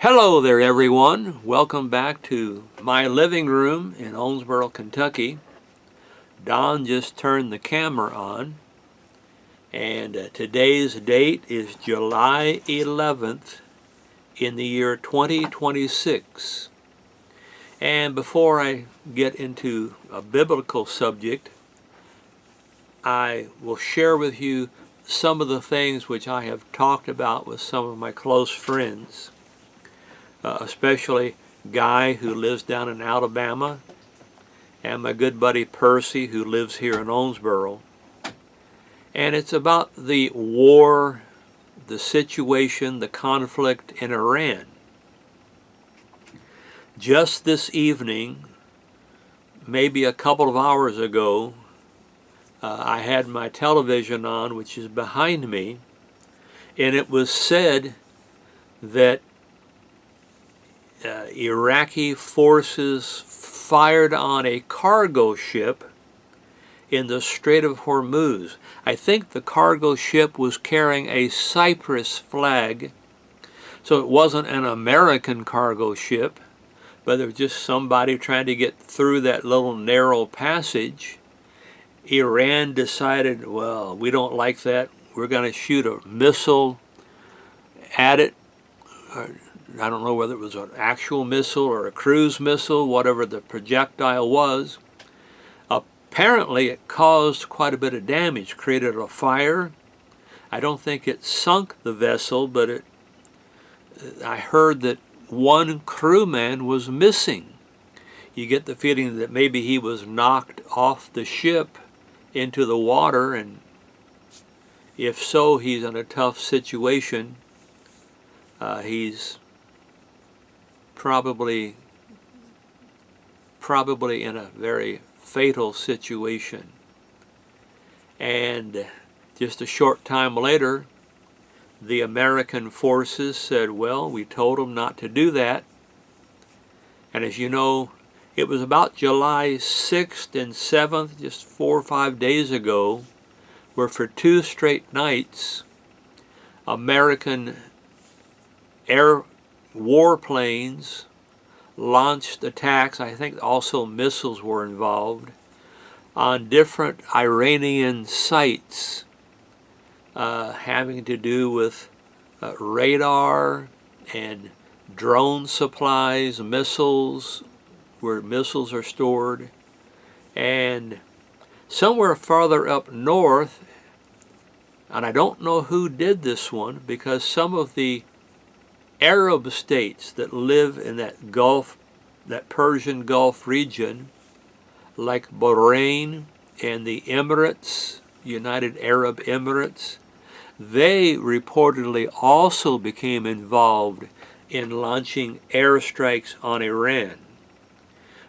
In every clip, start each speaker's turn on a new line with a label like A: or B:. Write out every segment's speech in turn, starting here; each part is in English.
A: Hello there, everyone. Welcome back to my living room in Owensboro, Kentucky. Don just turned the camera on, and today's date is July 11th in the year 2026. And before I get into a biblical subject, I will share with you some of the things which I have talked about with some of my close friends. Especially Guy, who lives down in Alabama, and my good buddy Percy, who lives here in Owensboro. And it's about the war, the situation, the conflict in Iran. Just this evening, maybe a couple of hours ago, I had my television on, which is behind me, and it was said that Iraqi forces fired on a cargo ship in the Strait of Hormuz. I think the cargo ship was carrying a Cyprus flag, so it wasn't an American cargo ship, but it was just somebody trying to get through that little narrow passage. Iran decided, well, we don't like that. We're going to shoot a missile at it. I don't know whether it was an actual missile or a cruise missile, whatever the projectile was. Apparently it caused quite a bit of damage, created a fire. I don't think it sunk the vessel, but I heard that one crewman was missing. You get the feeling that maybe he was knocked off the ship into the water, and if so, he's in a tough situation. He's probably in a very fatal situation. And just a short time later, the American forces said, well, we told them not to do that. And as you know, it was about July 6th and 7th, just 4 or 5 days ago, where for 2 straight nights, American air warplanes launched attacks. I think also missiles were involved on different Iranian sites having to do with radar and drone supplies, missiles, where missiles are stored. And somewhere farther up north, and I don't know who did this one, because some of the Arab states that live in that Gulf, that Persian Gulf region, like Bahrain and the Emirates, United Arab Emirates, they reportedly also became involved in launching airstrikes on Iran.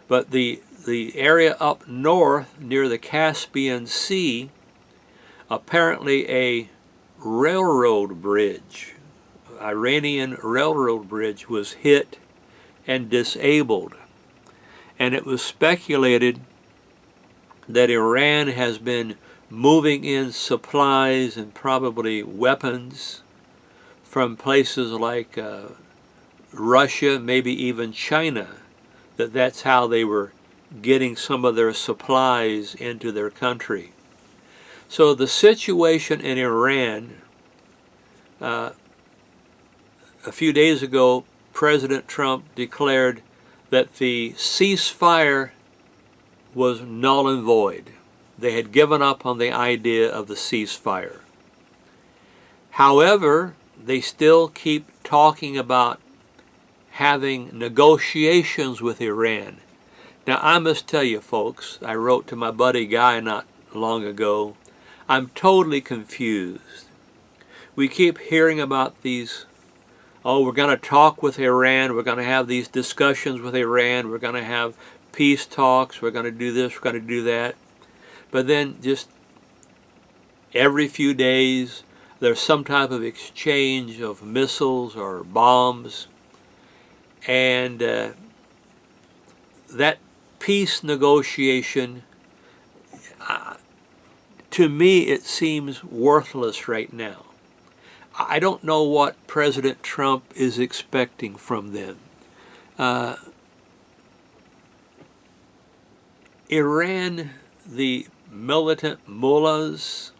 A: But the area up north near the Caspian Sea, apparently a railroad bridge, Iranian railroad bridge, was hit and disabled. And it was speculated that Iran has been moving in supplies and probably weapons from places like Russia, maybe even China, that's how they were getting some of their supplies into their country. So the situation in Iran, a few days ago, President Trump declared that the ceasefire was null and void. They had given up on the idea of the ceasefire. However, they still keep talking about having negotiations with Iran. Now, I must tell you, folks, I wrote to my buddy Guy not long ago, I'm totally confused. We keep hearing about these, oh, we're going to talk with Iran, we're going to have these discussions with Iran, we're going to have peace talks, we're going to do this, we're going to do that. But then just every few days, there's some type of exchange of missiles or bombs. And that peace negotiation, to me, it seems worthless right now. I don't know what President Trump is expecting from them. Iran, the militant mullahs,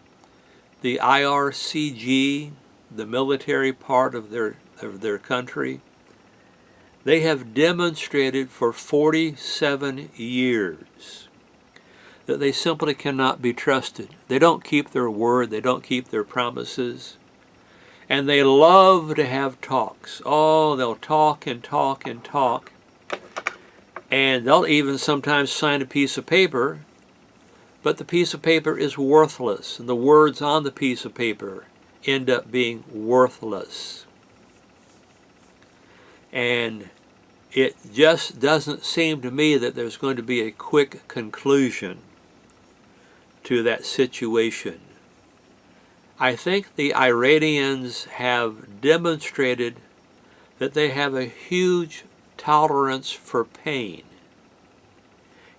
A: the IRCG, the military part of their country, they have demonstrated for 47 years that they simply cannot be trusted. They don't keep their word, they don't keep their promises, and they love to have talks. Oh, they'll talk and talk and talk, and they'll even sometimes sign a piece of paper, but the piece of paper is worthless, and the words on the piece of paper end up being worthless. And it just doesn't seem to me that there's going to be a quick conclusion to that situation. I think the Iranians have demonstrated that they have a huge tolerance for pain.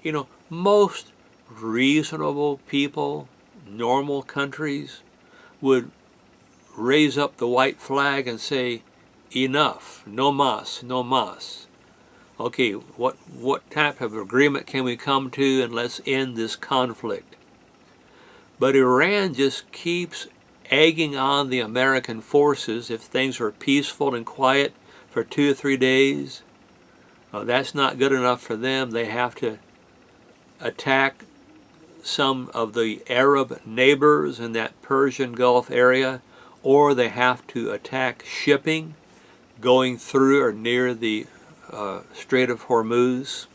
A: You know, most reasonable people, normal countries, would raise up the white flag and say, enough, no mas, no mas. Okay, what type of agreement can we come to, and let's end this conflict? But Iran just keeps egging on the American forces. If things are peaceful and quiet for 2 or 3 days, that's not good enough for them. They have to attack some of the Arab neighbors in that Persian Gulf area, or they have to attack shipping going through or near the Strait of Hormuz.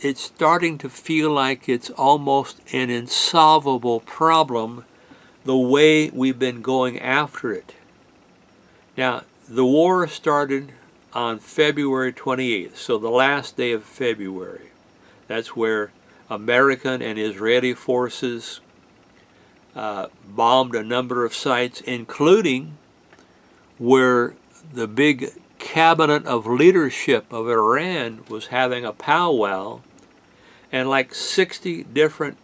A: It's starting to feel like it's almost an insolvable problem the way we've been going after it. Now, the war started on February 28th, so the last day of February. That's where American and Israeli forces bombed a number of sites, including where the big cabinet of leadership of Iran was having a powwow, and like 60 different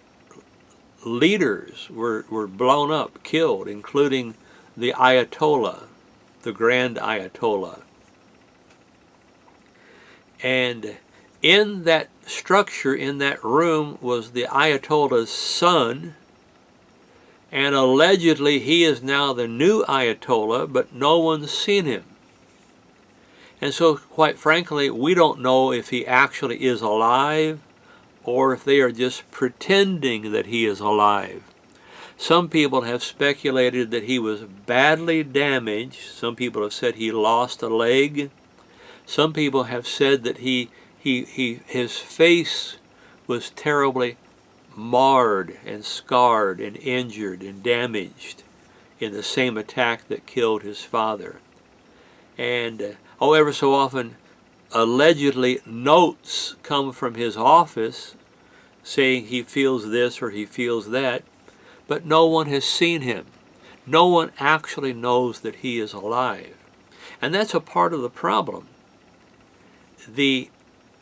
A: leaders were blown up, killed, including the Ayatollah, the Grand Ayatollah. And in that structure, in that room, was the Ayatollah's son, and allegedly he is now the new Ayatollah, but no one's seen him. And so, quite frankly, we don't know if he actually is alive or if they are just pretending that he is alive. Some people have speculated that he was badly damaged. Some people have said he lost a leg. Some people have said that his face was terribly marred and scarred and injured and damaged in the same attack that killed his father. And ever so often, allegedly, notes come from his office saying he feels this or he feels that, but no one has seen him. No one actually knows that he is alive. And that's a part of the problem. The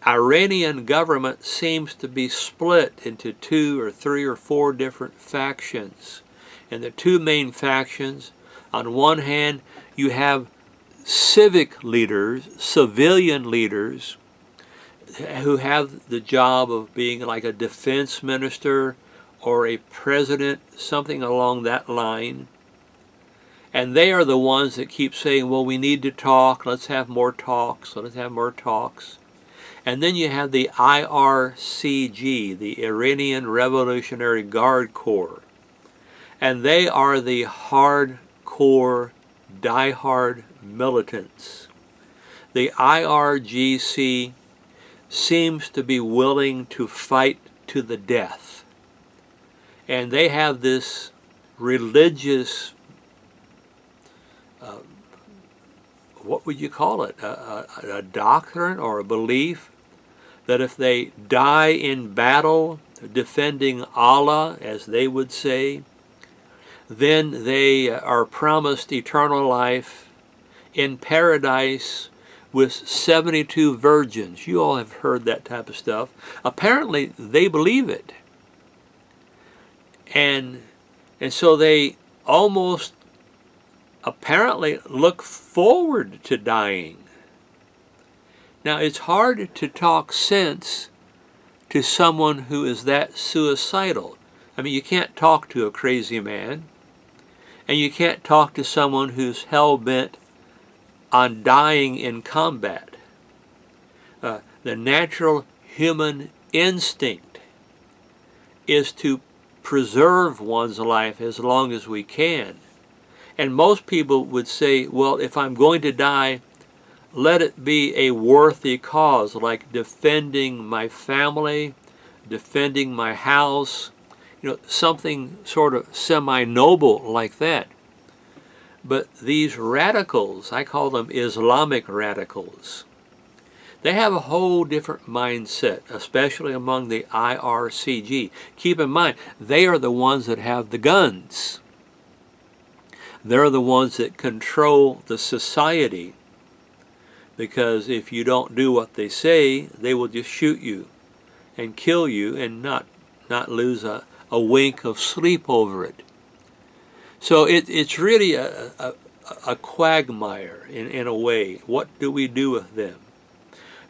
A: Iranian government seems to be split into 2 or 3 or 4 different factions. And the 2 main factions, on one hand, you have civic leaders, civilian leaders, who have the job of being like a defense minister or a president, something along that line. And they are the ones that keep saying, well, we need to talk, let's have more talks, let's have more talks. And then you have the IRCG, the Iranian Revolutionary Guard Corps. And they are the hardcore, diehard militants. The IRGC seems to be willing to fight to the death. And they have this religious, what would you call it, a doctrine or a belief that if they die in battle defending Allah, as they would say, then they are promised eternal life in paradise with 72 virgins. You all have heard that type of stuff. Apparently, they believe it. And so they almost apparently look forward to dying. Now, it's hard to talk sense to someone who is that suicidal. I mean, you can't talk to a crazy man, and you can't talk to someone who's hell-bent on dying in combat. The natural human instinct is to preserve one's life as long as we can. And most people would say, well, if I'm going to die, let it be a worthy cause, like defending my family, defending my house, something sort of semi-noble like that. But these radicals, I call them Islamic radicals, they have a whole different mindset, especially among the IRCG. Keep in mind, they are the ones that have the guns. They're the ones that control the society, because if you don't do what they say, they will just shoot you and kill you and not lose a wink of sleep over it. So it's really a quagmire in a way. What do we do with them?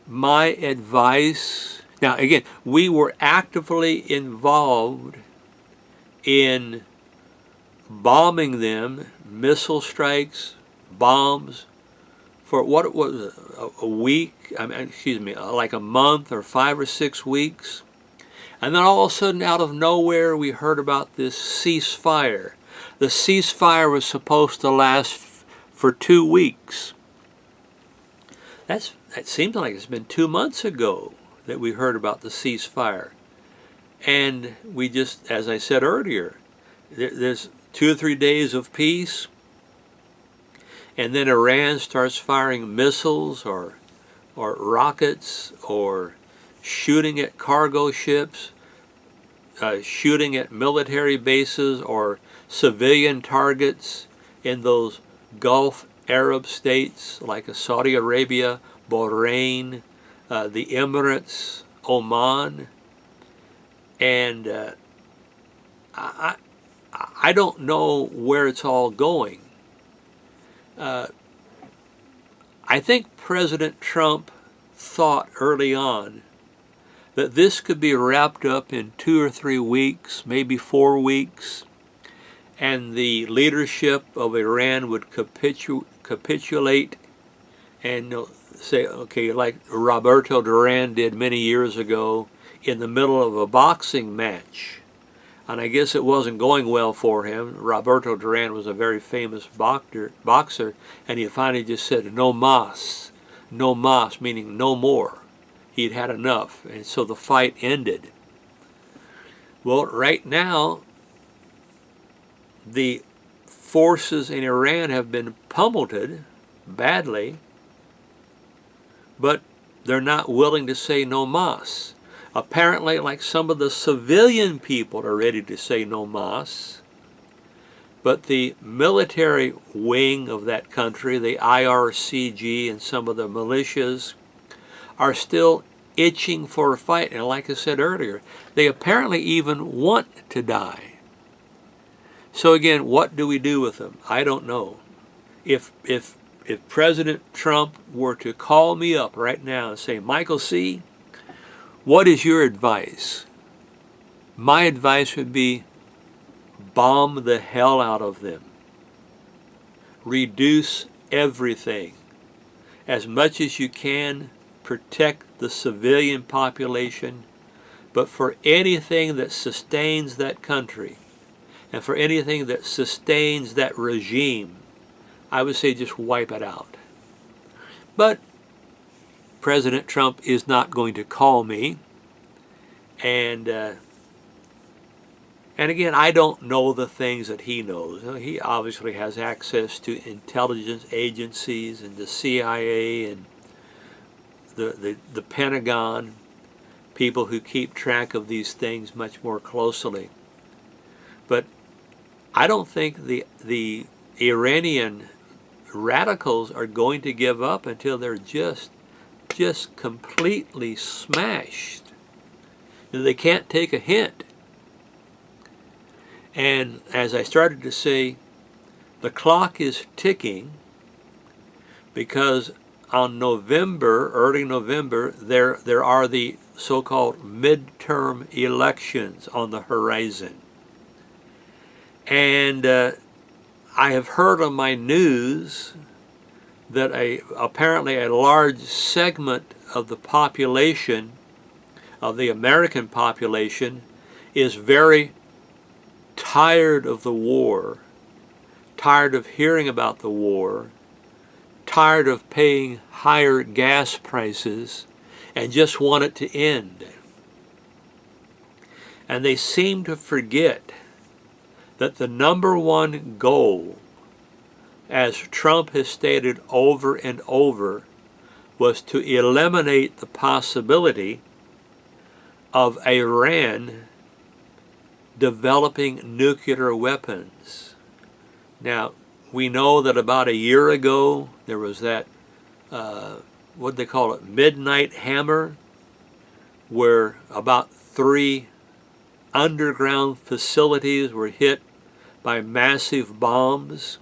A: My advice, now again, we were actively involved in bombing them, missile strikes, bombs, for what it was, a week, like a month or 5 or 6 weeks. And then all of a sudden, out of nowhere, we heard about this ceasefire. The ceasefire was supposed to last for 2 weeks. It seems like it's been 2 months ago that we heard about the ceasefire. And we just, as I said earlier, there's 2 or 3 days of peace, and then Iran starts firing missiles or rockets or shooting at cargo ships, shooting at military bases or civilian targets in those Gulf Arab states like Saudi Arabia, Bahrain, the Emirates, Oman. And I don't know where it's all going. I think President Trump thought early on that this could be wrapped up in 2 or 3 weeks, maybe 4 weeks, and the leadership of Iran would capitulate and say, okay, like Roberto Duran did many years ago in the middle of a boxing match. And I guess it wasn't going well for him. Roberto Duran was a very famous boxer, and he finally just said, no mas, meaning no more. He'd had enough, and so the fight ended. Well, right now, the forces in Iran have been pummeled badly, but they're not willing to say no mas. Apparently, like some of the civilian people are ready to say no mas, but the military wing of that country, the IRCG and some of the militias, are still itching for a fight. And like I said earlier, they apparently even want to die. So again, what do we do with them? I don't know. If President Trump were to call me up right now and say, Michael C., what is your advice? My advice would be bomb the hell out of them. Reduce everything. As much as you can, protect the civilian population, but for anything that sustains that country and for anything that sustains that regime, I would say just wipe it out. But President Trump is not going to call me, and again, I don't know the things that he knows. He obviously has access to intelligence agencies and the CIA and the Pentagon, people who keep track of these things much more closely. But I don't think the Iranian radicals are going to give up until they're just completely smashed. They can't take a hint. And as I started to say, The clock is ticking because on early November, there are the so-called midterm elections on the horizon. And I have heard on my news that apparently a large segment of the population, of the American population, is very tired of the war, tired of hearing about the war, tired of paying higher gas prices, and just want it to end. And they seem to forget that the number one goal, as Trump has stated over and over, was to eliminate the possibility of Iran developing nuclear weapons. Now, we know that about a year ago, there was that, what they call it, midnight hammer, where about 3 underground facilities were hit by massive bombs,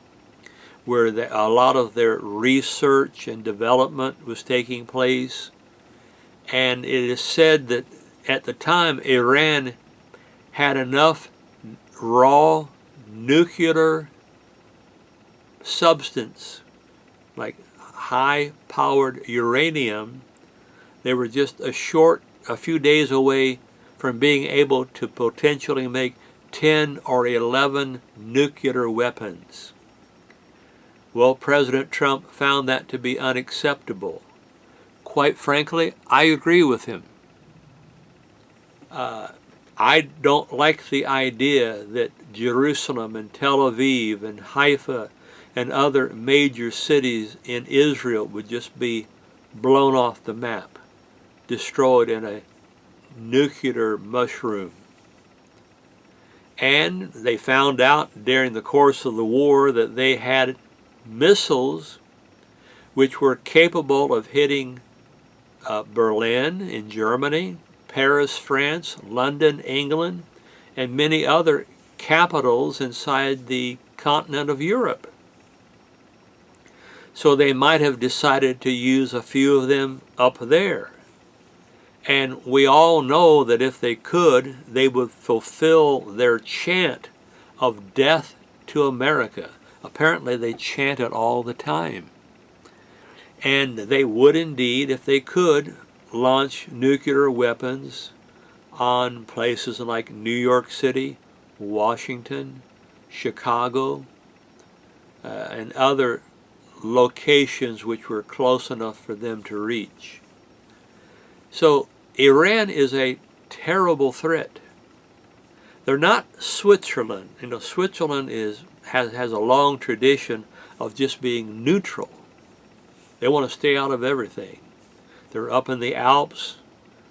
A: where a lot of their research and development was taking place. And it is said that at the time, Iran had enough raw nuclear substance, like high-powered uranium. They were just a few days away from being able to potentially make 10 or 11 nuclear weapons. Well, President Trump found that to be unacceptable. Quite frankly, I agree with him. I don't like the idea that Jerusalem and Tel Aviv and Haifa and other major cities in Israel would just be blown off the map, destroyed in a nuclear mushroom. And they found out during the course of the war that they had missiles which were capable of hitting Berlin in Germany, Paris, France, London, England, and many other capitals inside the continent of Europe. So they might have decided to use a few of them up there. And we all know that if they could, they would fulfill their chant of death to America. Apparently they chant it all the time. And they would indeed, if they could, launch nuclear weapons on places like New York City, Washington, Chicago, and other locations which were close enough for them to reach. So Iran is a terrible threat. They're not Switzerland. You know, Switzerland has a long tradition of just being neutral. They want to stay out of everything. They're up in the Alps.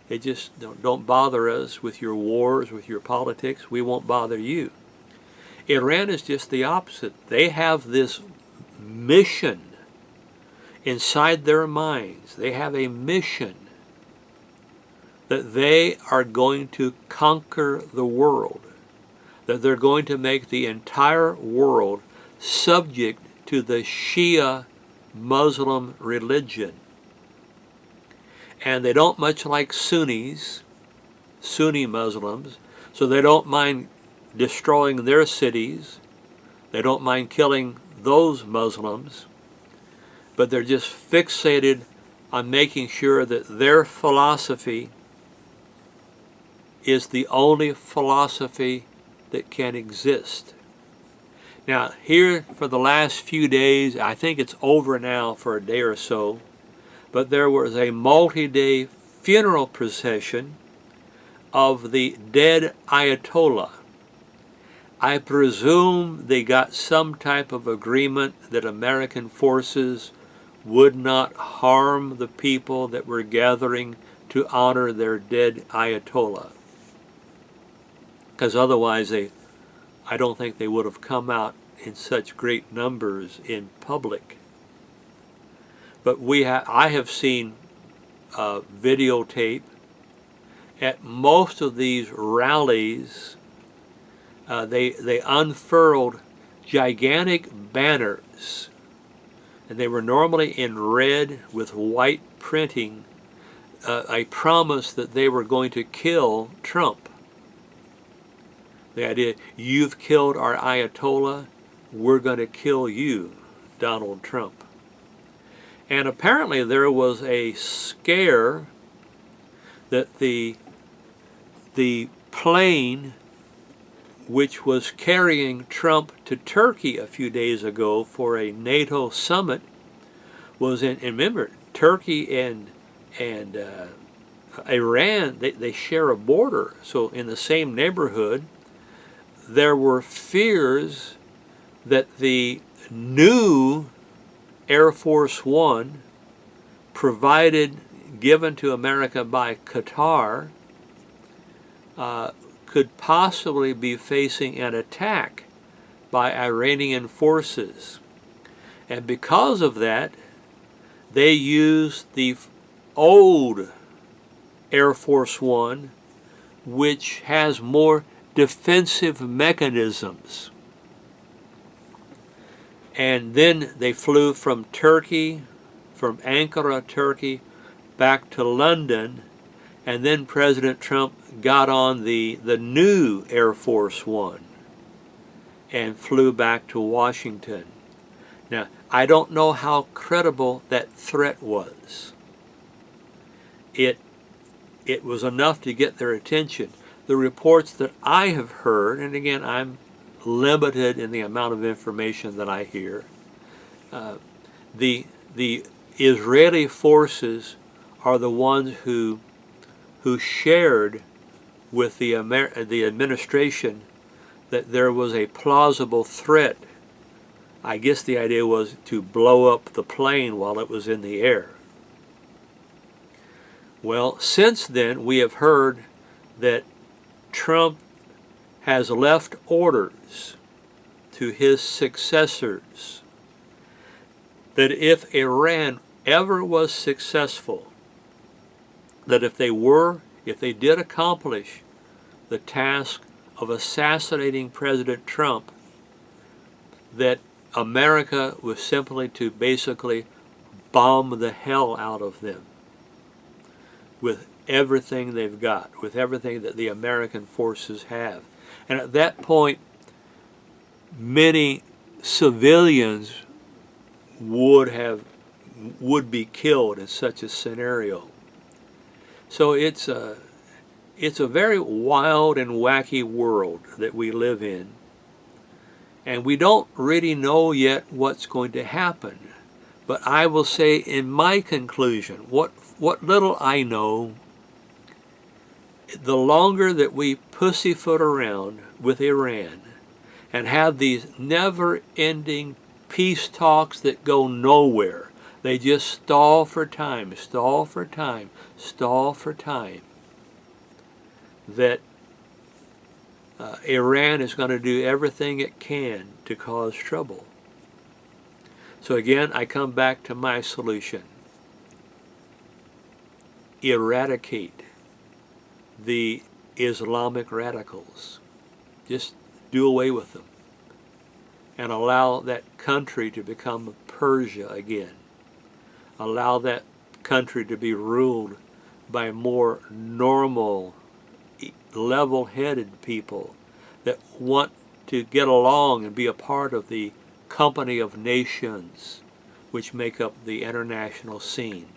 A: They just don't bother us with your wars, with your politics. We won't bother you. Iran is just the opposite. They have this mission inside their minds. They have a mission that they are going to conquer the world, that they're going to make the entire world subject to the Shia Muslim religion. And they don't much like Sunni Muslims, so they don't mind destroying their cities. They don't mind killing those Muslims, but they're just fixated on making sure that their philosophy is the only philosophy that can exist. Now, here for the last few days, I think it's over now for a day or so, but there was a multi-day funeral procession of the dead Ayatollah. I presume they got some type of agreement that American forces would not harm the people that were gathering to honor their dead Ayatollah. Because otherwise, I don't think they would have come out in such great numbers in public. But I have seen videotape at most of these rallies. They unfurled gigantic banners, and they were normally in red with white printing, a promise that they were going to kill Trump. The idea, you've killed our Ayatollah, we're going to kill you, Donald Trump. And apparently there was a scare that the plane which was carrying Trump to Turkey a few days ago for a NATO summit was in, and remember, Turkey and Iran, they share a border. So in the same neighborhood, there were fears that the new Air Force One, given to America by Qatar, could possibly be facing an attack by Iranian forces. And because of that, they used the old Air Force One, which has more defensive mechanisms. And then they flew from Turkey, from Ankara, Turkey, back to London, and then President Trump got on the new Air Force One and flew back to Washington. Now, I don't know how credible that threat was. It was enough to get their attention. The reports that I have heard, and again, I'm limited in the amount of information that I hear, the Israeli forces are the ones who shared with the administration that there was a plausible threat. I guess the idea was to blow up the plane while it was in the air. Well, since then, we have heard that Trump has left orders to his successors that if Iran ever was successful, that if they did accomplish the task of assassinating President Trump, that America was simply to basically bomb the hell out of them with everything they've got, with everything that the American forces have. And at that point, many civilians would be killed in such a scenario. So it's a very wild and wacky world that we live in. And we don't really know yet what's going to happen. But I will say in my conclusion, what little I know, the longer that we pussyfoot around with Iran and have these never-ending peace talks that go nowhere, they just stall for time, stall for time, stall for time, that Iran is going to do everything it can to cause trouble. So again, I come back to my solution. Eradicate the Islamic radicals. Just do away with them and allow that country to become Persia again. Allow that country to be ruled by more normal, level-headed people that want to get along and be a part of the company of nations which make up the international scene.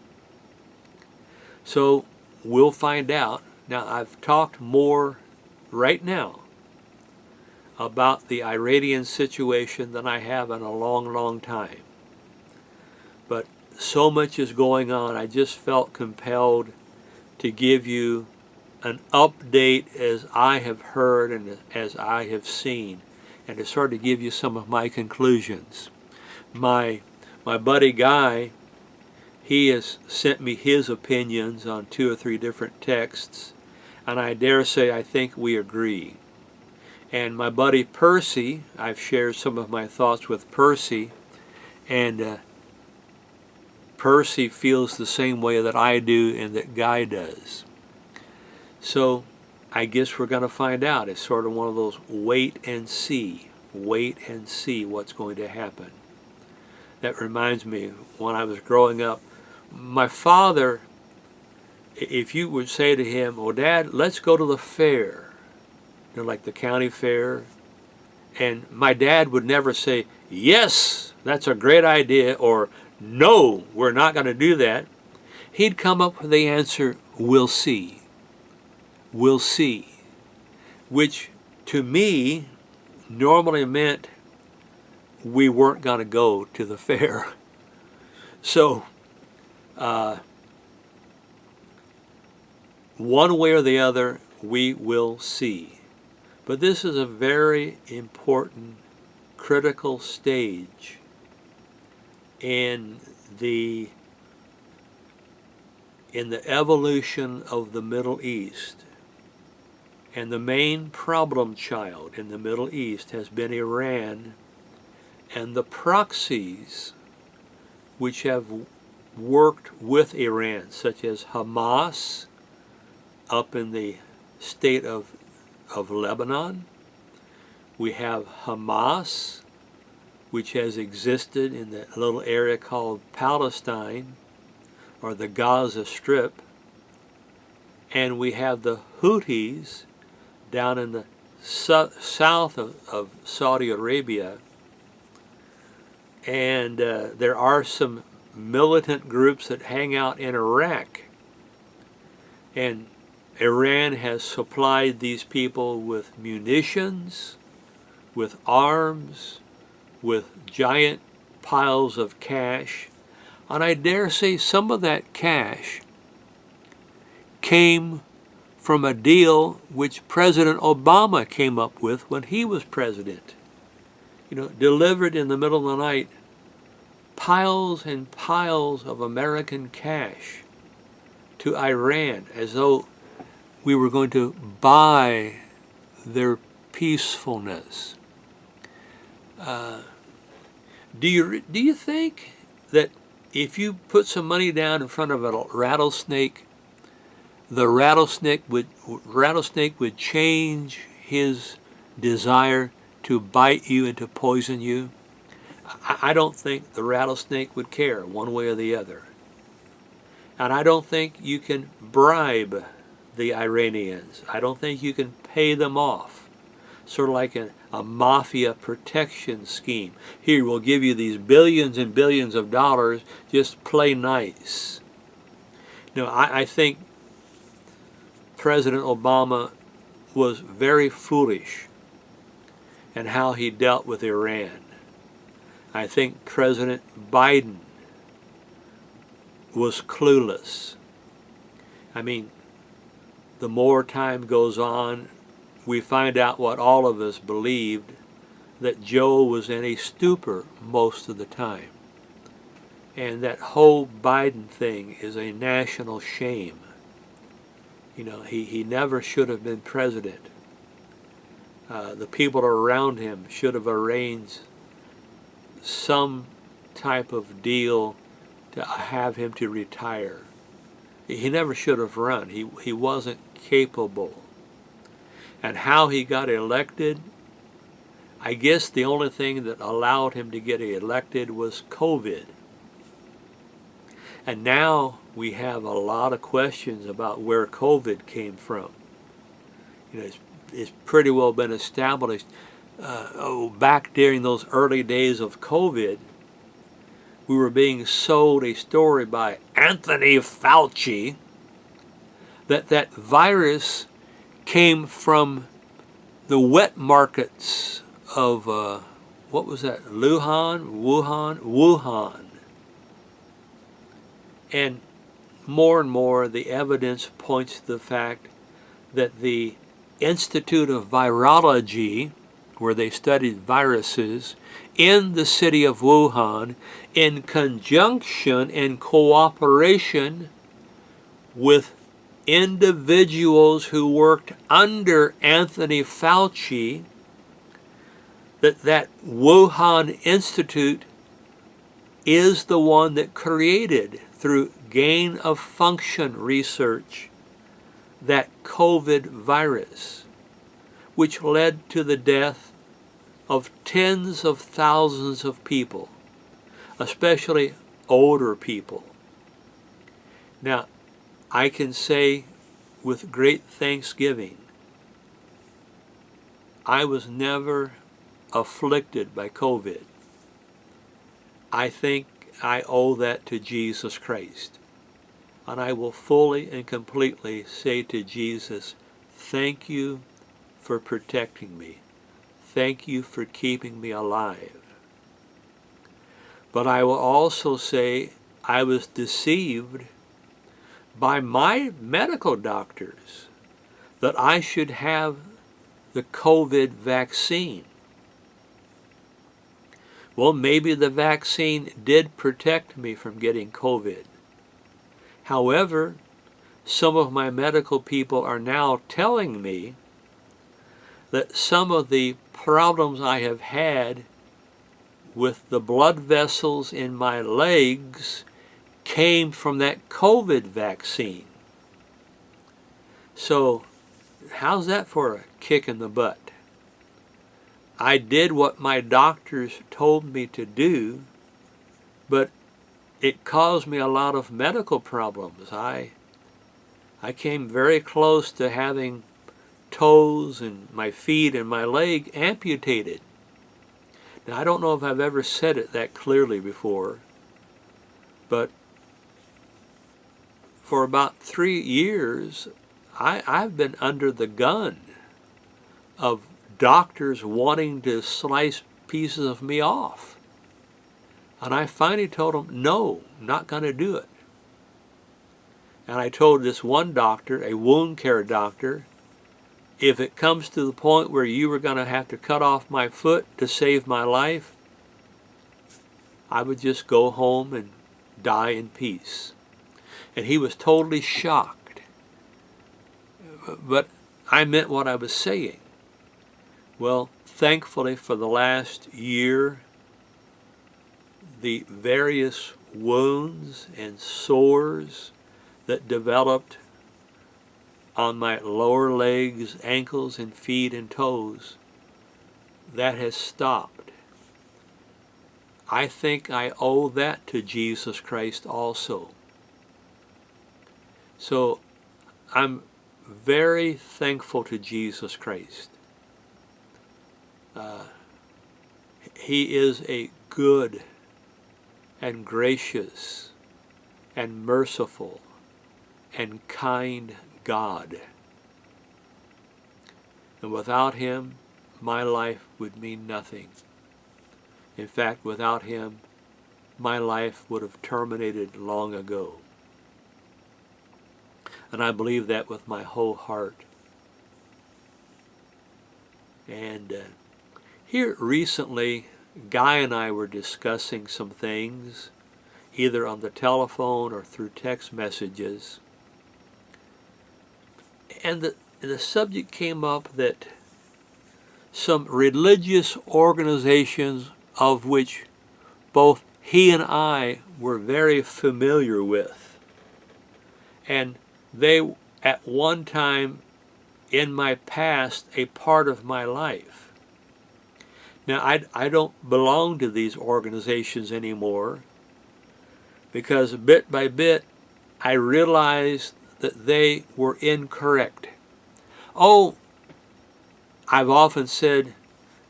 A: So we'll find out. Now, I've talked more right now about the Iranian situation than I have in a long, long time. But so much is going on, I just felt compelled to give you an update as I have heard and as I have seen, and to sort of give you some of my conclusions. My buddy Guy, he has sent me his opinions on 2 or 3 different texts, and I dare say I think we agree. And my buddy Percy, I've shared some of my thoughts with Percy, and Percy feels the same way that I do and that Guy does. So I guess we're going to find out. It's sort of one of those wait and see. wait and see what's going to happen. That reminds me, when I was growing up, my father, if you would say to him, "Well, Dad, let's go to the fair," like the county fair, and my dad would never say, "Yes, that's a great idea," or "No, we're not going to do that." He'd come up with the answer, "We'll see. We'll see," which to me normally meant we weren't going to go to the fair. So one way or the other, we will see. But this is a very important, critical stage in the evolution of the Middle East. And the main problem child in the Middle East has been Iran and the proxies which have worked with Iran, such as Hamas up in the state of Lebanon. We have Hamas, which has existed in that little area called Palestine, or the Gaza Strip. And we have the Houthis down in the south of Saudi Arabia. And there are some militant groups that hang out in Iraq. And Iran has supplied these people with munitions, with arms, with giant piles of cash. And I dare say some of that cash came from a deal which President Obama came up with when he was president. Delivered in the middle of the night, piles and piles of American cash to Iran, as though we were going to buy their peacefulness. Do you think that if you put some money down in front of a rattlesnake, the rattlesnake would change his desire to bite you and to poison you? I don't think the rattlesnake would care one way or the other. And I don't think you can bribe the Iranians. I don't think you can pay them off. Sort of like a mafia protection scheme. Here, we'll give you these billions and billions of dollars, just play nice. I think President Obama was very foolish in how he dealt with Iran. I think President Biden was clueless. I mean, the more time goes on, we find out what all of us believed, that Joe was in a stupor most of the time. And that whole Biden thing is a national shame. He never should have been president. The people around him should have arranged some type of deal to have him to retire. He never should have run. He wasn't capable. And how he got elected, I guess the only thing that allowed him to get elected was COVID. And now we have a lot of questions about where COVID came from. It's pretty well been established. Back during those early days of COVID, we were being sold a story by Anthony Fauci that virus came from the wet markets of, what was that, Wuhan. And more the evidence points to the fact that the Institute of Virology, where they studied viruses, in the city of Wuhan, in conjunction and cooperation with individuals who worked under Anthony Fauci, that Wuhan Institute is the one that created, through gain of function research, that COVID virus, which led to the death of tens of thousands of people, especially older people. Now, I can say with great thanksgiving, I was never afflicted by COVID. I think I owe that to Jesus Christ. And I will fully and completely say to Jesus, thank you for protecting me. Thank you for keeping me alive. But I will also say I was deceived by my medical doctors that I should have the COVID vaccine. Well, maybe the vaccine did protect me from getting COVID. However, some of my medical people are now telling me that some of the problems I have had with the blood vessels in my legs came from that COVID vaccine. So, how's that for a kick in the butt? I did what my doctors told me to do, but it caused me a lot of medical problems. I came very close to having toes and my feet and my leg amputated. Now, I don't know if I've ever said it that clearly before, but for about 3 years, I've been under the gun of doctors wanting to slice pieces of me off. And I finally told them, no, not going to do it. And I told this one doctor, a wound care doctor, if it comes to the point where you were going to have to cut off my foot to save my life, I would just go home and die in peace. And he was totally shocked. But I meant what I was saying. Well, thankfully for the last year, the various wounds and sores that developed on my lower legs, ankles, and feet and toes, that has stopped. I think I owe that to Jesus Christ also. So I'm very thankful to Jesus Christ. He is a good and gracious and merciful and kind God. And without him, my life would mean nothing. In fact, without him, my life would have terminated long ago. And I believe that with my whole heart. And here recently, Guy and I were discussing some things, either on the telephone or through text messages. And the subject came up that some religious organizations of which both he and I were very familiar with, and they at one time in my past a part of my life. Now, I don't belong to these organizations anymore because bit by bit I realized that they were incorrect. Oh, I've often said,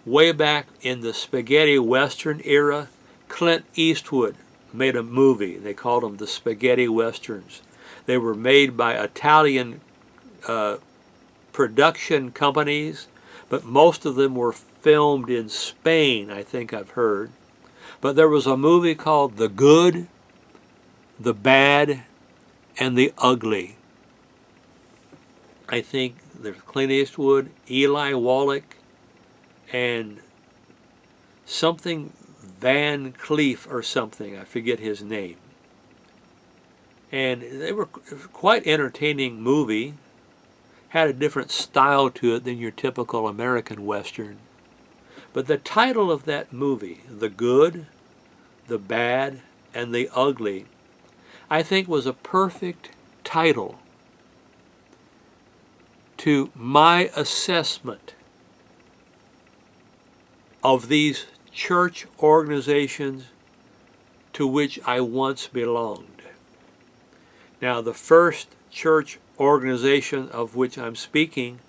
A: way back in the spaghetti western era, Clint Eastwood made a movie. They called them the spaghetti westerns. They were made by Italian production companies, but most of them were filmed in Spain, I think I've heard. But there was a movie called The Good, The Bad, and The Ugly. I think there's Clint Eastwood, Eli Wallach, and something Van Cleef or something. I forget his name. And they were quite entertaining movie. Had a different style to it than your typical American Western. But the title of that movie, The Good, The Bad, and The Ugly, I think was a perfect title to my assessment of these church organizations to which I once belonged. Now, the first church organization of which I'm speaking,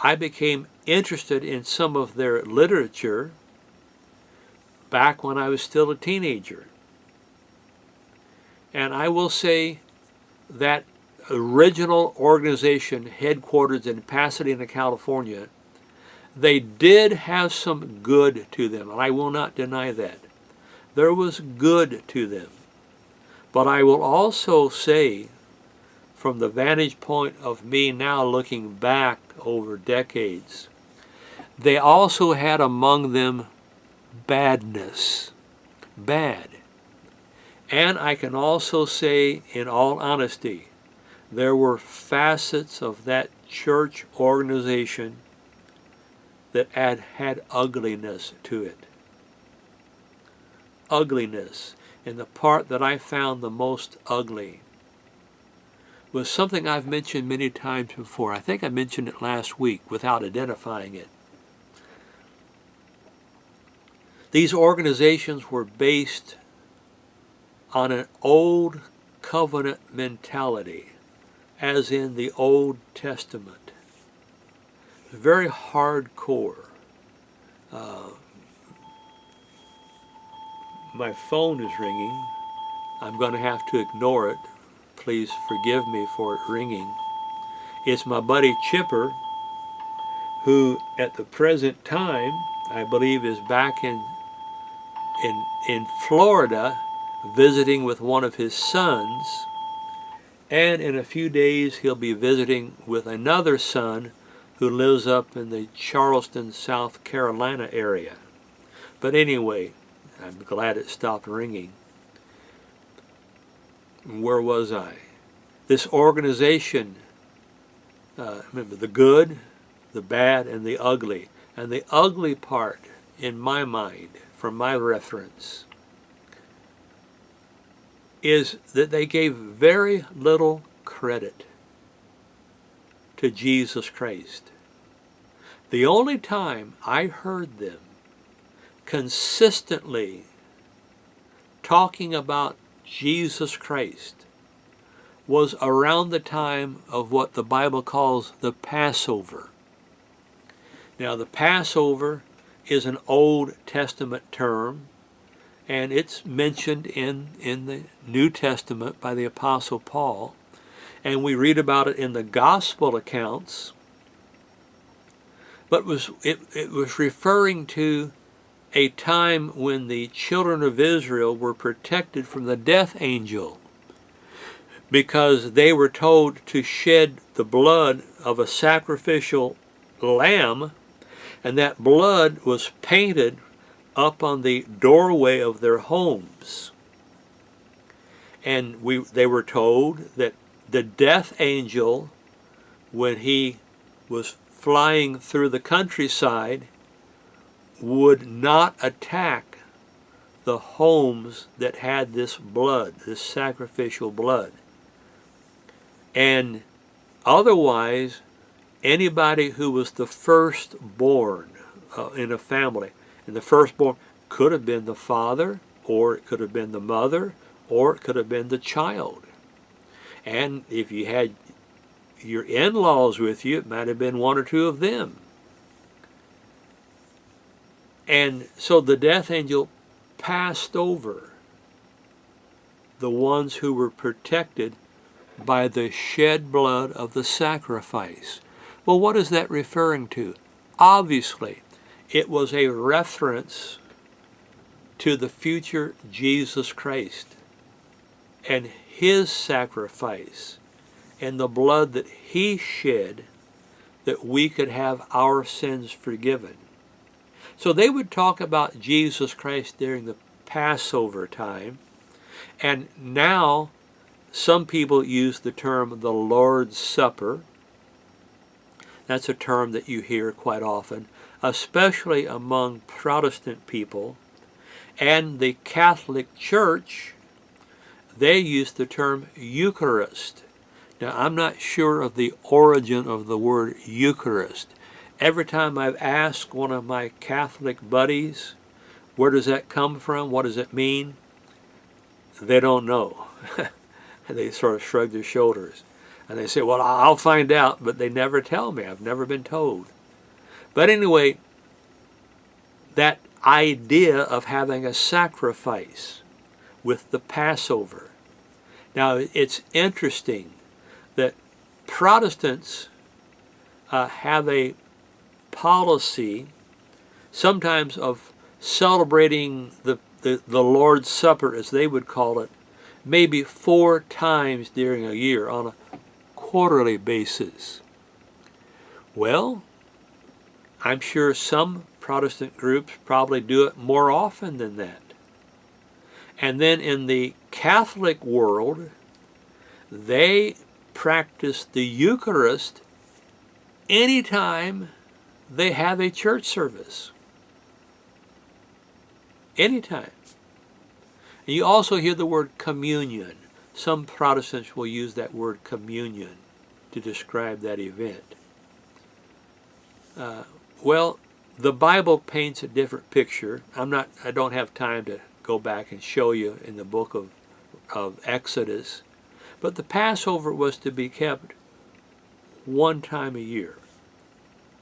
A: I became interested in some of their literature back when I was still a teenager. And I will say that original organization headquartered in Pasadena, California, they did have some good to them, and I will not deny that. There was good to them. But I will also say, from the vantage point of me now looking back over decades, they also had among them badness. Bad. And I can also say, in all honesty, there were facets of that church organization that had ugliness to it. Ugliness. And the part that I found the most ugly was something I've mentioned many times before. I think I mentioned it last week without identifying it. These organizations were based on an old covenant mentality, as in the Old Testament. Very hardcore. My phone is ringing. I'm going to have to ignore it. Please forgive me for it ringing. It's my buddy Chipper, who at the present time, I believe, is back in Florida visiting with one of his sons, and in a few days he'll be visiting with another son who lives up in the Charleston, South Carolina area. But anyway, I'm glad it stopped ringing. Where was I? This organization, remember, the good, the bad, and the ugly. And the ugly part, in my mind, from my reference, is that they gave very little credit to Jesus Christ. The only time I heard them consistently talking about Jesus Christ was around the time of what the Bible calls the Passover. Now, the Passover is an Old Testament term, and it's mentioned in the New Testament by the Apostle Paul, and we read about it in the Gospel accounts. But it was referring to a time when the children of Israel were protected from the death angel, because they were told to shed the blood of a sacrificial lamb, and that blood was painted up on the doorway of their homes. And they were told that the death angel, when he was flying through the countryside, would not attack the homes that had this blood, this sacrificial blood. And otherwise, anybody who was the firstborn in a family, and the firstborn could have been the father, or it could have been the mother, or it could have been the child. And if you had your in-laws with you, it might have been one or two of them. And so the death angel passed over the ones who were protected by the shed blood of the sacrifice. Well, what is that referring to? Obviously, it was a reference to the future Jesus Christ and his sacrifice and the blood that he shed that we could have our sins forgiven. So they would talk about Jesus Christ during the Passover time, and now some people use the term the Lord's Supper. That's a term that you hear quite often, especially among Protestant people. And the Catholic Church, they use the term Eucharist. Now, I'm not sure of the origin of the word Eucharist, every time I've asked one of my Catholic buddies, where does that come from? What does it mean? They don't know. They sort of shrug their shoulders. And they say, well, I'll find out, but they never tell me. I've never been told. But anyway, that idea of having a sacrifice with the Passover. Now, it's interesting that Protestants have a policy sometimes of celebrating the Lord's Supper, as they would call it, maybe 4 times during a year on a quarterly basis. Well, I'm sure some Protestant groups probably do it more often than that. And then in the Catholic world, they practice the Eucharist anytime they have a church service. Anytime. And you also hear the word communion. Some Protestants will use that word communion to describe that event. Well, the Bible paints a different picture. I don't have time to go back and show you in the book of Exodus. But the Passover was to be kept 1 time a year,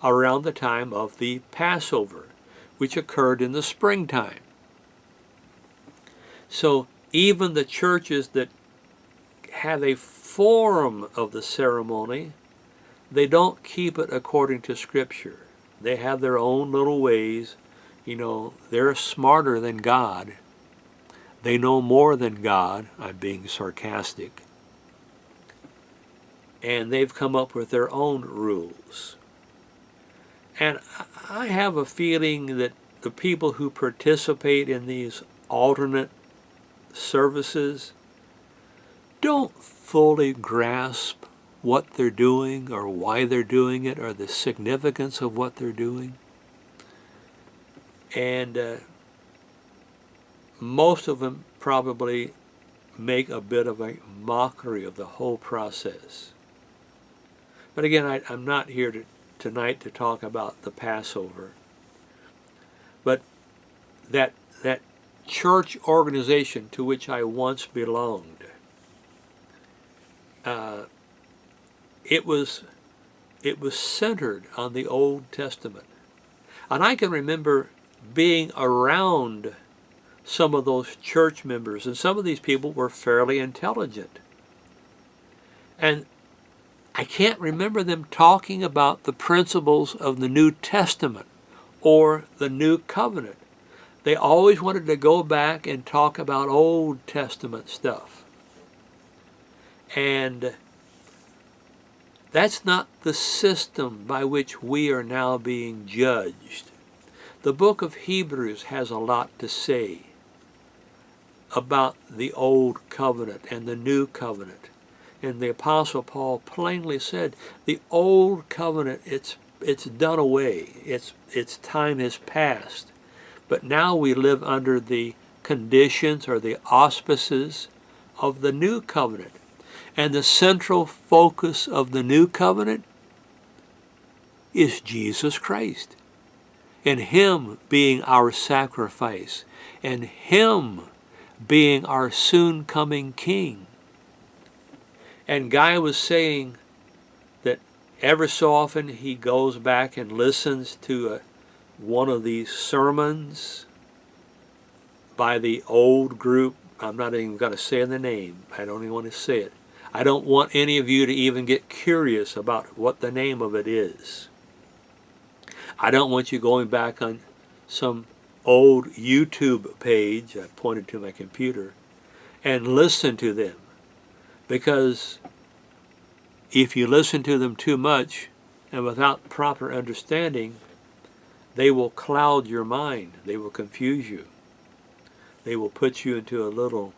A: around the time of the Passover, which occurred in the springtime. So even the churches that have a form of the ceremony, they don't keep it according to Scripture. They have their own little ways. You know, they're smarter than God. They know more than God. I'm being sarcastic. And they've come up with their own rules. And I have a feeling that the people who participate in these alternate services don't fully grasp what they're doing or why they're doing it or the significance of what they're doing. And most of them probably make a bit of a mockery of the whole process. But again, I'm not here tonight to talk about the Passover. But that church organization to which I once belonged, it was centered on the Old Testament. And I can remember being around some of those church members, and some of these people were fairly intelligent. And I can't remember them talking about the principles of the New Testament or the New Covenant. They always wanted to go back and talk about Old Testament stuff. And that's not the system by which we are now being judged. The book of Hebrews has a lot to say about the Old Covenant and the New Covenant. And the Apostle Paul plainly said, the Old Covenant, it's done away. Its time has passed. But now we live under the conditions or the auspices of the New Covenant. And the central focus of the New Covenant is Jesus Christ. And Him being our sacrifice. And Him being our soon-coming King. And Guy was saying that ever so often he goes back and listens to one of these sermons by the old group. I'm not even going to say the name. I don't even want to say it. I don't want any of you to even get curious about what the name of it is. I don't want you going back on some old YouTube page, I pointed to my computer, and listen to them. Because if you listen to them too much and without proper understanding, they will cloud your mind. They will confuse you. They will put you into a little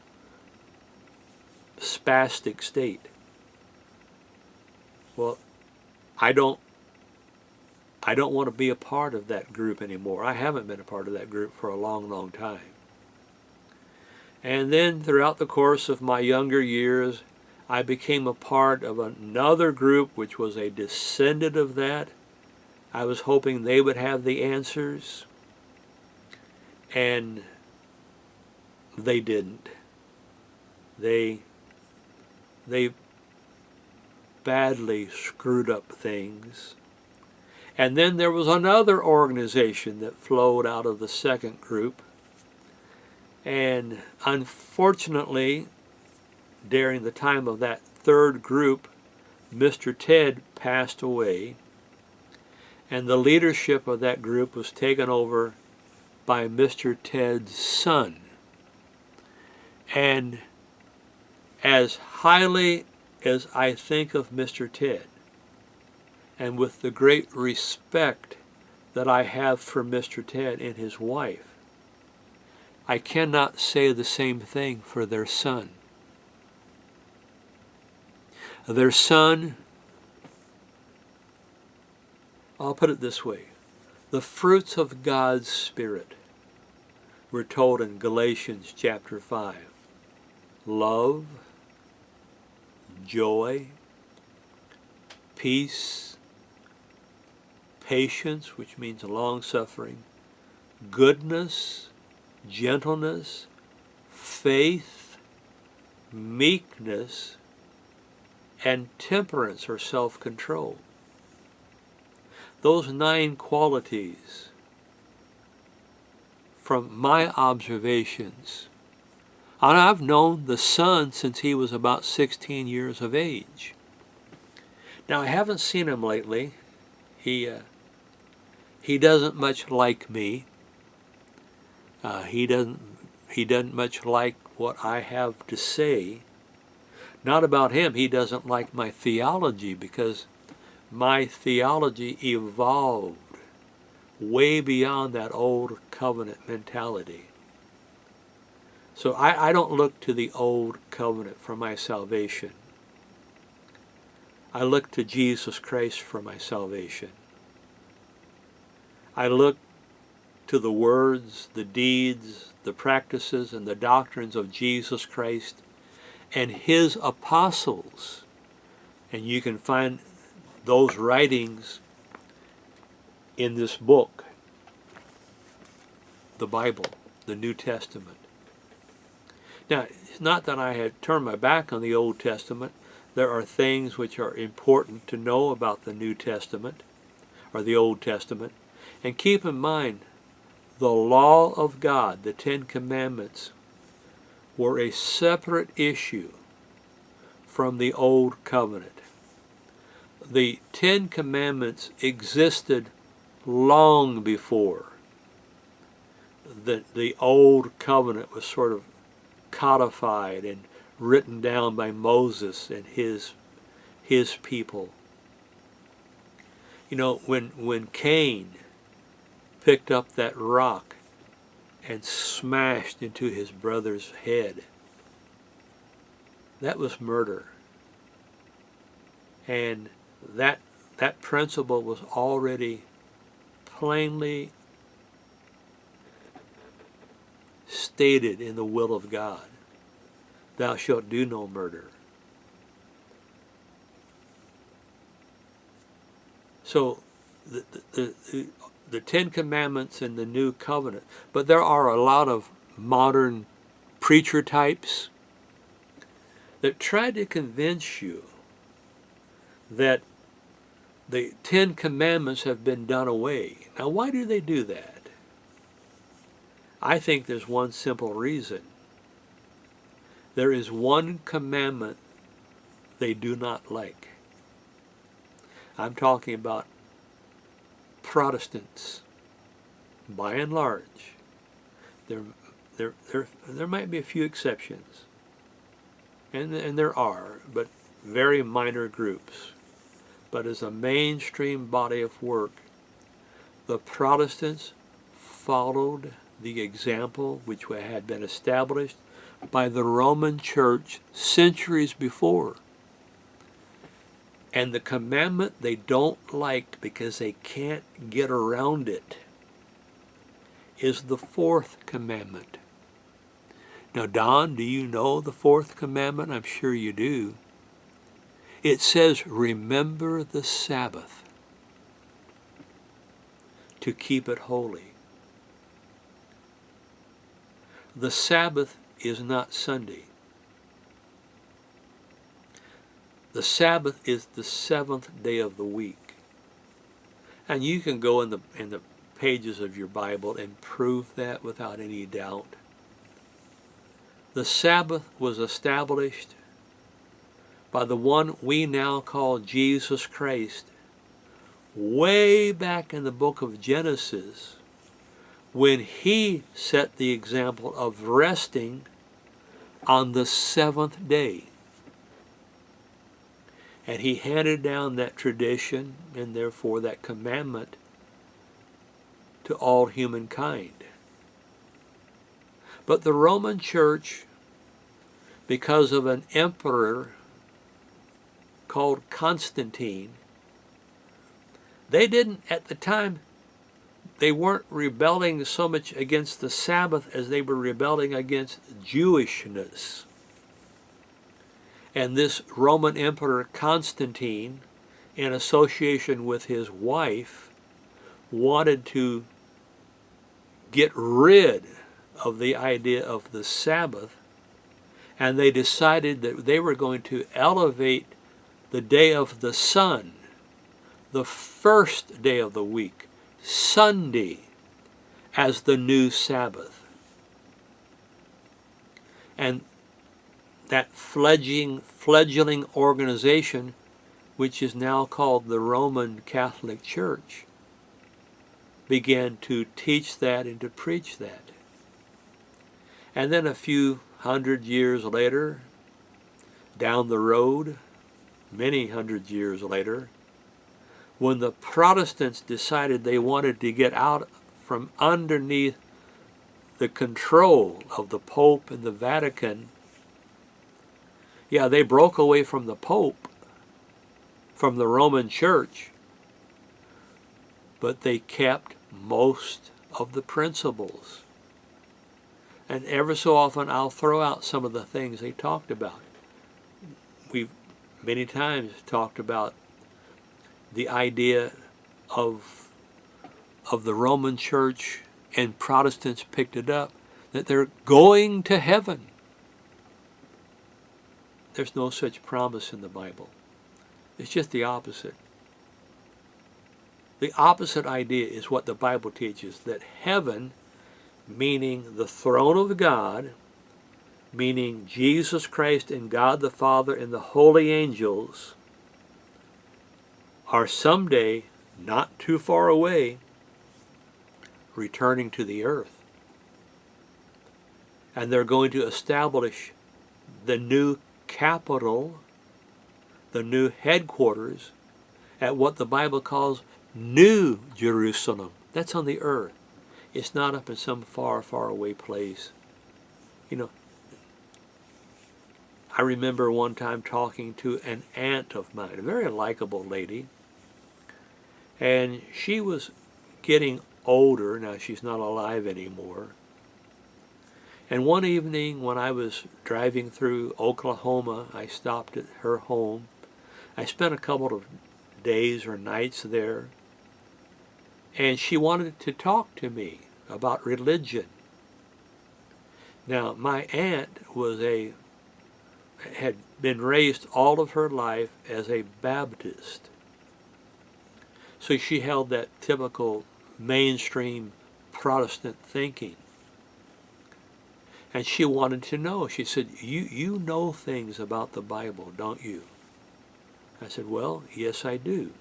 A: spastic state. Well, I don't want to be a part of that group anymore. I haven't been a part of that group for a long, long time. And then throughout the course of my younger years, I became a part of another group which was a descendant of that. I was hoping they would have the answers, and they didn't. They badly screwed up things. And then there was another organization that flowed out of the second group. And unfortunately, during the time of that third group, Mr. Ted passed away, and the leadership of that group was taken over by Mr. Ted's son. And as highly as I think of Mr. Ted, and with the great respect that I have for Mr. Ted and his wife, I cannot say the same thing for their son. Their son, I'll put it this way, the fruits of God's Spirit were told in Galatians chapter 5. Love, joy, peace, patience, which means long-suffering, goodness, gentleness, faith, meekness, and temperance or self-control. Those 9 qualities, from my observations, and I've known the son since he was about 16 years of age. Now, I haven't seen him lately. He doesn't much like me. He doesn't much like what I have to say. Not about him. He doesn't like my theology, because my theology evolved way beyond that old covenant mentality. So I don't look to the old covenant for my salvation. I look to Jesus Christ for my salvation. I look to the words, the deeds, the practices, and the doctrines of Jesus Christ and his apostles. And you can find those writings in this book, the Bible, the New Testament. Now, it's not that I had turned my back on the Old Testament. There are things which are important to know about the New Testament, or the Old Testament. And keep in mind, the law of God, the 10 Commandments, were a separate issue from the Old Covenant. The 10 Commandments existed long before the Old Covenant was sort of codified and written down by Moses and his people. You know, when Cain picked up that rock and smashed into his brother's head, that was murder. And that principle was already plainly stated in the will of God. Thou shalt do no murder. So the 10 Commandments in the New Covenant, but there are a lot of modern preacher types that try to convince you that the 10 Commandments have been done away. Now, why do they do that? I think there's one simple reason. There is one commandment they do not like. I'm talking about Protestants, by and large. There might be a few exceptions, and there are, but very minor groups. But as a mainstream body of work, the Protestants followed the example which had been established by the Roman Church centuries before. And the commandment they don't like because they can't get around it is the 4th commandment. Now, Don, do you know the 4th commandment? I'm sure you do. It says, remember the Sabbath. to keep it holy. The Sabbath is not Sunday. The Sabbath is the seventh day of the week. And you can go in the pages of your Bible and prove that without any doubt. The Sabbath was established by the one we now call Jesus Christ way back in the book of Genesis, when he set the example of resting on the seventh day. And he handed down that tradition and therefore that commandment to all humankind. But the Roman Church, because of an emperor called Constantine, they didn't, at the time, they weren't rebelling so much against the Sabbath as they were rebelling against Jewishness. And this Roman Emperor Constantine, in association with his wife, wanted to get rid of the idea of the Sabbath, and they decided that they were going to elevate the day of the sun, the first day of the week, Sunday, as the new Sabbath. And that fledgling organization, which is now called the Roman Catholic Church, began to teach that and to preach that. And then a few hundred years later, down the road, many hundred years later, when the Protestants decided they wanted to get out from underneath the control of the Pope and the Vatican, they broke away from the Pope, from the Roman Church, but they kept most of the principles. And ever so often I'll throw out some of the things they talked about. We've many times talked about the idea of the Roman Church, and Protestants picked it up, that they're going to heaven. There's no such promise in the Bible. It's just the opposite. The opposite idea is what the Bible teaches, that heaven, meaning the throne of God, meaning Jesus Christ and God the Father and the holy angels, are someday, not too far away, returning to the earth. And they're going to establish the new capital, the new headquarters, at what the Bible calls New Jerusalem. That's on the earth. It's not up in some far, far away place. I remember one time talking to an aunt of mine, a very likable lady, and she was getting older. Now she's not alive anymore. And one evening when I was driving through Oklahoma, I stopped at her home. I spent a couple of days or nights there, and she wanted to talk to me about religion. Now, my aunt had been raised all of her life as a Baptist. So she held that typical mainstream Protestant thinking. And she wanted to know. She said, you know things about the Bible, don't you? I said, well, yes, I do.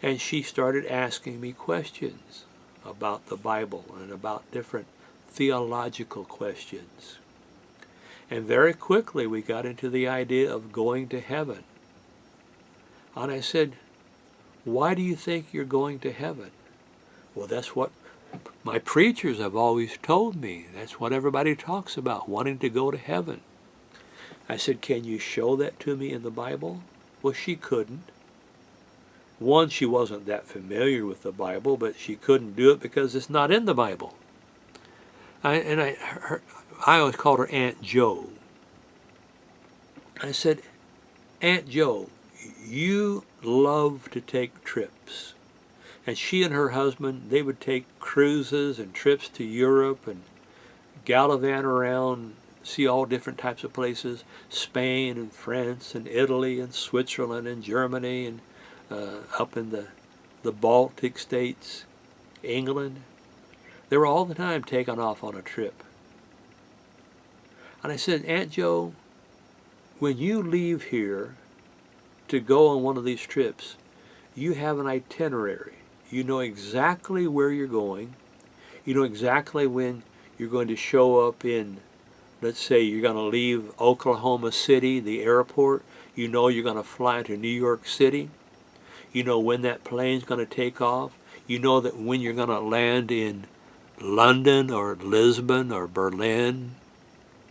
A: And she started asking me questions about the Bible and about different theological questions. And very quickly we got into the idea of going to heaven. And I said, why do you think you're going to heaven? Well, that's what my preachers have always told me. That's what everybody talks about, wanting to go to heaven. I said, can you show that to me in the Bible? Well, she couldn't. One, she wasn't that familiar with the Bible, but she couldn't do it because it's not in the Bible. I always called her Aunt Jo. I said, Aunt Jo, you love to take trips. And she and her husband, they would take cruises and trips to Europe and gallivant around, see all different types of places, Spain and France and Italy and Switzerland and Germany and up in the Baltic states, England. They were all the time taking off on a trip. And I said, Aunt Joe, when you leave here to go on one of these trips, you have an itinerary. You know exactly where you're going. You know exactly when you're going to show up in, let's say you're going to leave Oklahoma City, the airport. You know you're going to fly to New York City. You know when that plane's going to take off. You know that when you're going to land in London or Lisbon or Berlin,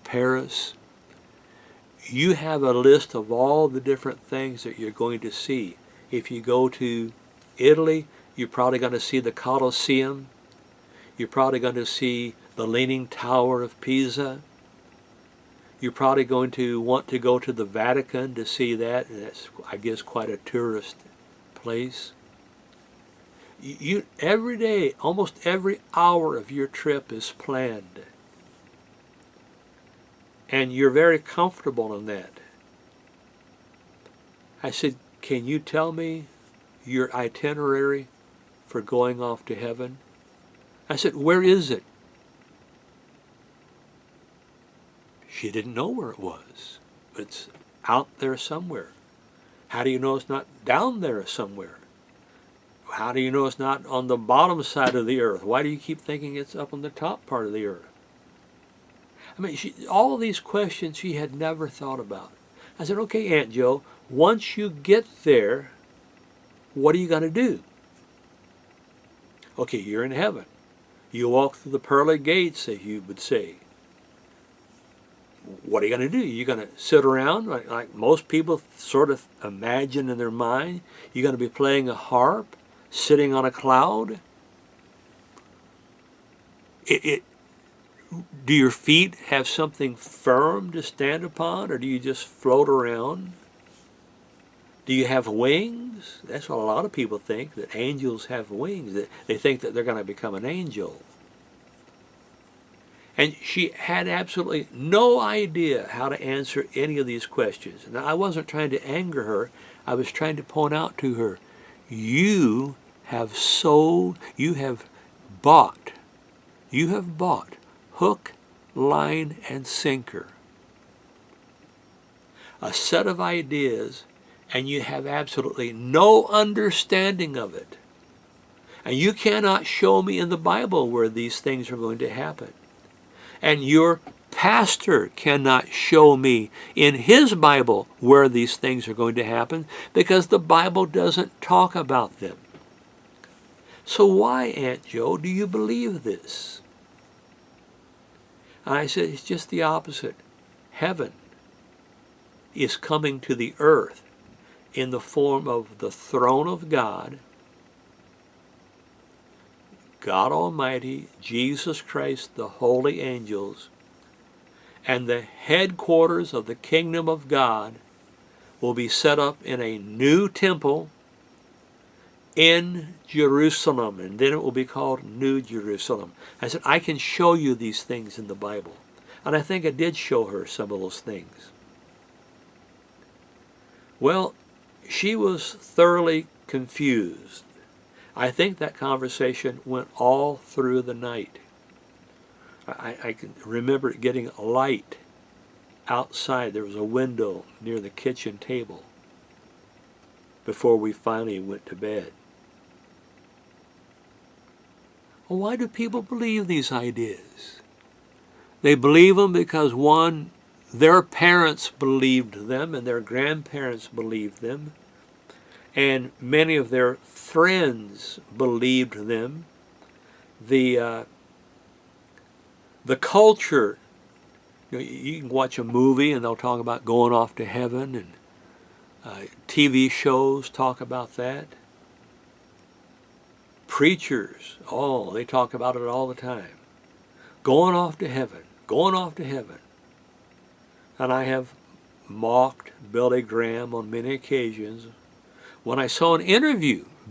A: Paris. You have a list of all the different things that you're going to see. If you go to Italy, you're probably going to see the Colosseum. You're probably going to see the Leaning Tower of Pisa. You're probably going to want to go to the Vatican to see that. And that's, I guess, quite a tourist place. You every day, almost every hour of your trip is planned. And you're very comfortable in that. I said, can you tell me your itinerary for going off to heaven? I said, where is it? She didn't know where it was. It's out there somewhere. How do you know it's not down there somewhere? How do you know it's not on the bottom side of the earth? Why do you keep thinking it's up on the top part of the earth? I mean, all of these questions she had never thought about. I said, okay, Aunt Joe, once you get there, what are you going to do? Okay, you're in heaven. You walk through the pearly gates, as you would say. What are you going to do? You're going to sit around like most people sort of imagine in their mind? You're going to be playing a harp, sitting on a cloud? Do your feet have something firm to stand upon, or do you just float around? Do you have wings? That's what a lot of people think, that angels have wings. They think that they're going to become an angel. And she had absolutely no idea how to answer any of these questions. Now, I wasn't trying to anger her. I was trying to point out to her, you have bought hook, line, and sinker, a set of ideas, and you have absolutely no understanding of it. And you cannot show me in the Bible where these things are going to happen. And your pastor cannot show me in his Bible where these things are going to happen, because the Bible doesn't talk about them. So why, Aunt Joe, do you believe this? And I said, it's just the opposite. Heaven is coming to the earth in the form of the throne of God, God Almighty, Jesus Christ, the holy angels, and the headquarters of the kingdom of God will be set up in a new temple in Jerusalem, and then it will be called New Jerusalem. I said, I can show you these things in the Bible. And I think I did show her some of those things. Well, she was thoroughly confused. I think that conversation went all through the night. I can remember it getting light outside. There was a window near the kitchen table before we finally went to bed. Well, why do people believe these ideas? They believe them because, one, their parents believed them and their grandparents believed them, and many of their friends believed them. The culture, you can watch a movie and they'll talk about going off to heaven, and TV shows talk about that. Preachers, they talk about it all the time. Going off to heaven, going off to heaven. And I have mocked Billy Graham on many occasions when I saw an interview